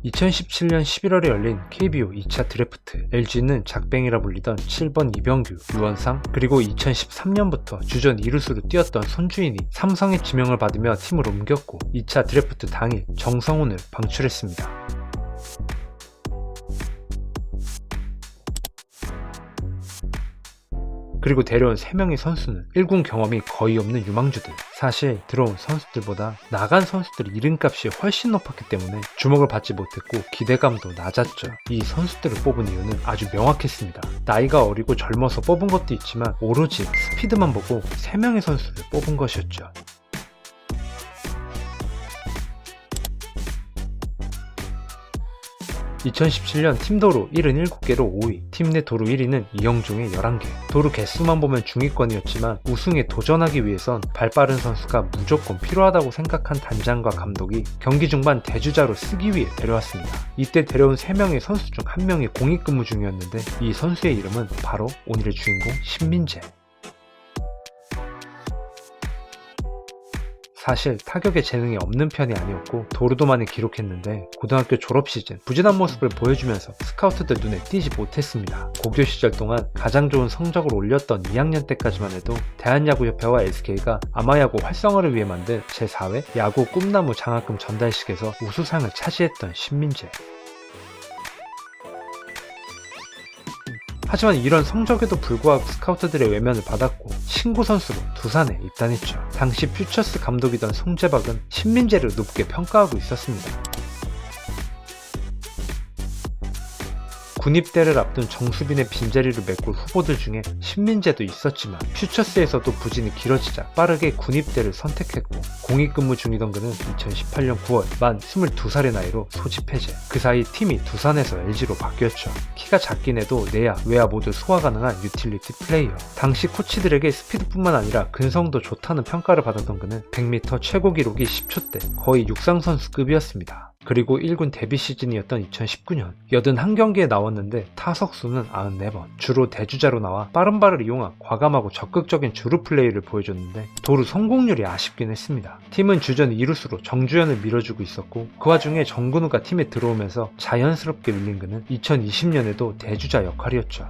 2017년 11월에 열린 KBO 2차 드래프트, LG는 작뱅이라 불리던 7번 이병규, 유원상, 그리고 2013년부터 주전 2루수로 뛰었던 손주인이 삼성의 지명을 받으며 팀을 옮겼고 2차 드래프트 당일 정성훈을 방출했습니다. 그리고 데려온 3명의 선수는 1군 경험이 거의 없는 유망주들. 사실 들어온 선수들보다 나간 선수들의 이름값이 훨씬 높았기 때문에 주목을 받지 못했고 기대감도 낮았죠. 이 선수들을 뽑은 이유는 아주 명확했습니다. 나이가 어리고 젊어서 뽑은 것도 있지만 오로지 스피드만 보고 3명의 선수를 뽑은 것이었죠. (2017년) 팀 도루 77개로 5위, 팀 내 도루 1위는 이영종의 11개. 도루 개수만 보면 중위권이었지만 우승에 도전하기 위해선 발빠른 선수가 무조건 필요하다고 생각한 단장과 감독이 경기 중반 대주자로 쓰기 위해 데려왔습니다. 이때 데려온 3명의 선수 중 1명이 공익근무 중이었는데 이 선수의 이름은 바로 오늘의 주인공 신민재. 사실 타격에 재능이 없는 편이 아니었고 도루도 많이 기록했는데 고등학교 졸업 시즌 부진한 모습을 보여주면서 스카우트들 눈에 띄지 못했습니다. 고교 시절 동안 가장 좋은 성적을 올렸던 2학년 때까지만 해도 대한야구협회와 SK가 아마야구 활성화를 위해 만든 제4회 야구 꿈나무 장학금 전달식에서 우수상을 차지했던 신민재. 하지만 이런 성적에도 불구하고 스카우트들의 외면을 받았고 신구 선수로 두산에 입단했죠. 당시 퓨처스 감독이던 송재박은 신민재를 높게 평가하고 있었습니다. 군입대를 앞둔 정수빈의 빈자리를 메꿀 후보들 중에 신민재도 있었지만 퓨처스에서도 부진이 길어지자 빠르게 군입대를 선택했고 공익근무 중이던 그는 2018년 9월 만 22살의 나이로 소집 해제. 그 사이 팀이 두산에서 LG로 바뀌었죠. 키가 작긴 해도 내야, 외야 모두 소화 가능한 유틸리티 플레이어. 당시 코치들에게 스피드뿐만 아니라 근성도 좋다는 평가를 받았던 그는 100m 최고 기록이 10초대, 거의 육상선수급이었습니다. 그리고 1군 데뷔 시즌이었던 2019년 81경기에 나왔는데 타석수는 94번, 주로 대주자로 나와 빠른 발을 이용한 과감하고 적극적인 주루 플레이를 보여줬는데 도루 성공률이 아쉽긴 했습니다. 팀은 주전 2루수로 정주현을 밀어주고 있었고 그 와중에 정근우가 팀에 들어오면서 자연스럽게 밀린 그는 2020년에도 대주자 역할이었죠.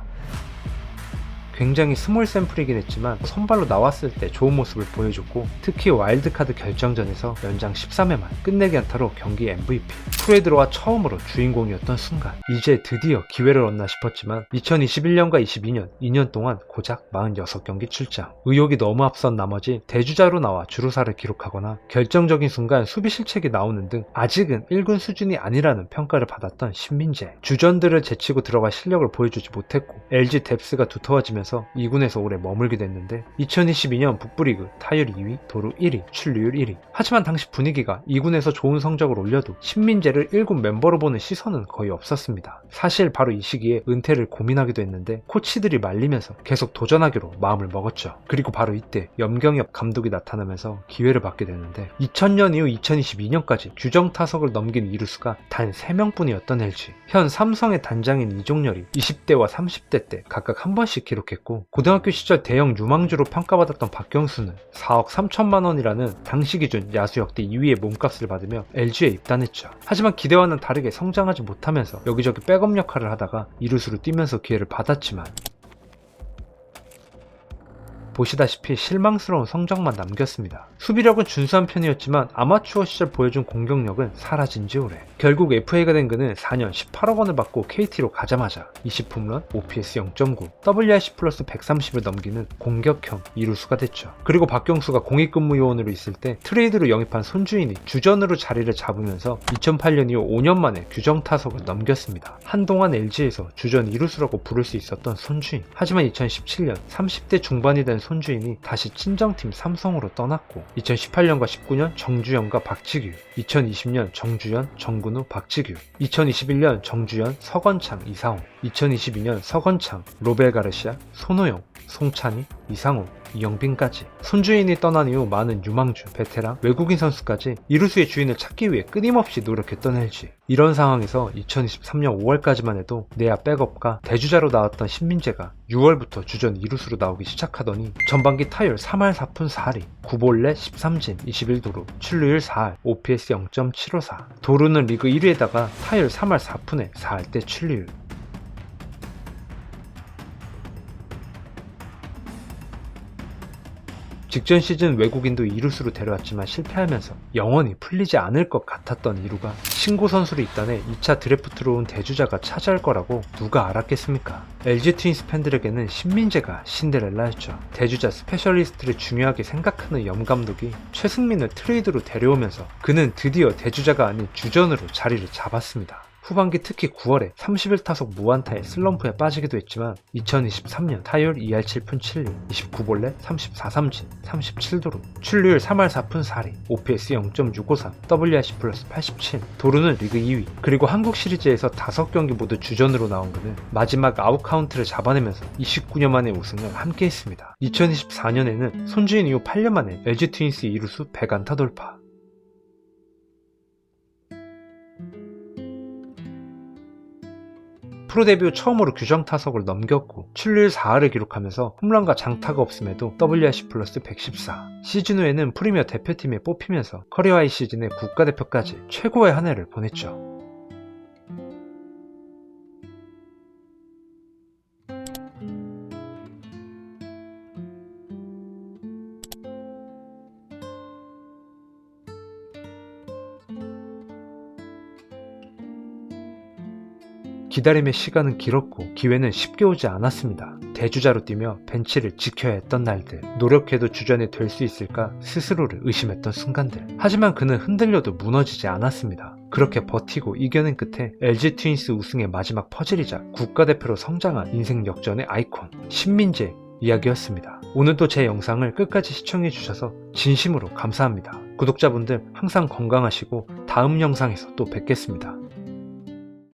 굉장히 스몰 샘플이긴 했지만 선발로 나왔을 때 좋은 모습을 보여줬고 특히 와일드카드 결정전에서 연장 13회 말 끝내기 안타로 경기 MVP, 프로에 들어와 처음으로 주인공이었던 순간 이제 드디어 기회를 얻나 싶었지만 2021년과 22년 2년 동안 고작 46경기 출장, 의욕이 너무 앞선 나머지 대주자로 나와 주루사를 기록하거나 결정적인 순간 수비 실책이 나오는 등 아직은 1군 수준이 아니라는 평가를 받았던 신민재. 주전들을 제치고 들어갈 실력을 보여주지 못했고 LG 뎁스가 두터워지면서 2군에서 오래 머물게 됐는데 2022년 북부리그 타율 2위, 도루 1위, 출루율 1위. 하지만 당시 분위기가 2군에서 좋은 성적을 올려도 신민재를 1군 멤버로 보는 시선은 거의 없었습니다. 사실 바로 이 시기에 은퇴를 고민하기도 했는데 코치들이 말리면서 계속 도전하기로 마음을 먹었죠. 그리고 바로 이때 염경엽 감독이 나타나면서 기회를 받게 되는데 2000년 이후 2022년까지 규정 타석을 넘긴 이루수가 단 3명뿐이었던 LG. 현 삼성의 단장인 이종렬이 20대와 30대 때 각각 한 번씩 기록했고 고등학교 시절 대형 유망주로 평가받았던 박경수는 4억 3천만 원이라는 당시 기준 야수 역대 2위의 몸값을 받으며 LG에 입단했죠. 하지만 기대와는 다르게 성장하지 못하면서 여기저기 백업 역할을 하다가 이루수로 뛰면서 기회를 받았지만 보시다시피 실망스러운 성적만 남겼습니다. 수비력은 준수한 편이었지만 아마추어 시절 보여준 공격력은 사라진 지 오래. 결국 FA가 된 그는 4년 18억 원을 받고 KT로 가자마자 20홈런, OPS 0.9, WRC 플러스 130을 넘기는 공격형 이루수가 됐죠. 그리고 박경수가 공익근무 요원으로 있을 때 트레이드로 영입한 손주인이 주전으로 자리를 잡으면서 2008년 이후 5년 만에 규정 타석을 넘겼습니다. 한동안 LG에서 주전 이루수라고 부를 수 있었던 손주인. 하지만 2017년 30대 중반이 된 손주인이 다시 친정팀 삼성으로 떠났고 2018년과 19년 정주현과 박지규, 2020년 정주현, 정근우, 박지규, 2021년 정주현, 서건창, 이상호, 2022년 서건창, 로벨 가르시아, 손호영, 송찬희, 이상호, 이영빈까지. 손주인이 떠난 이후 많은 유망주, 베테랑, 외국인 선수까지 이루수의 주인을 찾기 위해 끊임없이 노력했던 LG. 이런 상황에서 2023년 5월까지만 해도 내야 백업과 대주자로 나왔던 신민재가 6월부터 주전 이루수로 나오기 시작하더니 전반기 타율 3할 4푼 4리, 9볼넷 13진 21도루, 출루율 4할, OPS 0.754. 도루는 리그 1위에다가 타율 3할 4푼에 4할대 출루율. 직전 시즌 외국인도 이루수로 데려왔지만 실패하면서 영원히 풀리지 않을 것 같았던 이루가 신고 선수로 입단해 2차 드래프트로 온 대주자가 차지할 거라고 누가 알았겠습니까? LG 트윈스 팬들에게는 신민재가 신데렐라였죠. 대주자 스페셜리스트를 중요하게 생각하는 염 감독이 최승민을 트레이드로 데려오면서 그는 드디어 대주자가 아닌 주전으로 자리를 잡았습니다. 후반기 특히 9월에 31타석 무안타의 슬럼프에 빠지기도 했지만 2023년 타율 2할 7푼 7리, 29볼넷 34삼진 37도루, 출루율 3할 4푼 4리, OPS 0.653, WRC 플러스 87, 도루는 리그 2위. 그리고 한국 시리즈에서 5경기 모두 주전으로 나온 그는 마지막 아웃카운트를 잡아내면서 29년 만에 우승을 함께 했습니다. 2024년에는 손주인 이후 8년 만에 LG 트윈스 이루수 100안타 돌파. 프로 데뷔 후 처음으로 규정 타석을 넘겼고 출루율 4할을 기록하면서 홈런과 장타가 없음에도 WRC 플러스 114. 시즌 후에는 프리미어 대표팀에 뽑히면서 커리어 하이 시즌에 국가대표까지 최고의 한 해를 보냈죠. 기다림의 시간은 길었고 기회는 쉽게 오지 않았습니다. 대주자로 뛰며 벤치를 지켜야 했던 날들, 노력해도 주전이 될 수 있을까 스스로를 의심했던 순간들. 하지만 그는 흔들려도 무너지지 않았습니다. 그렇게 버티고 이겨낸 끝에 LG 트윈스 우승의 마지막 퍼즐이자 국가대표로 성장한 인생 역전의 아이콘 신민재 이야기였습니다. 오늘도 제 영상을 끝까지 시청해주셔서 진심으로 감사합니다. 구독자분들 항상 건강하시고 다음 영상에서 또 뵙겠습니다.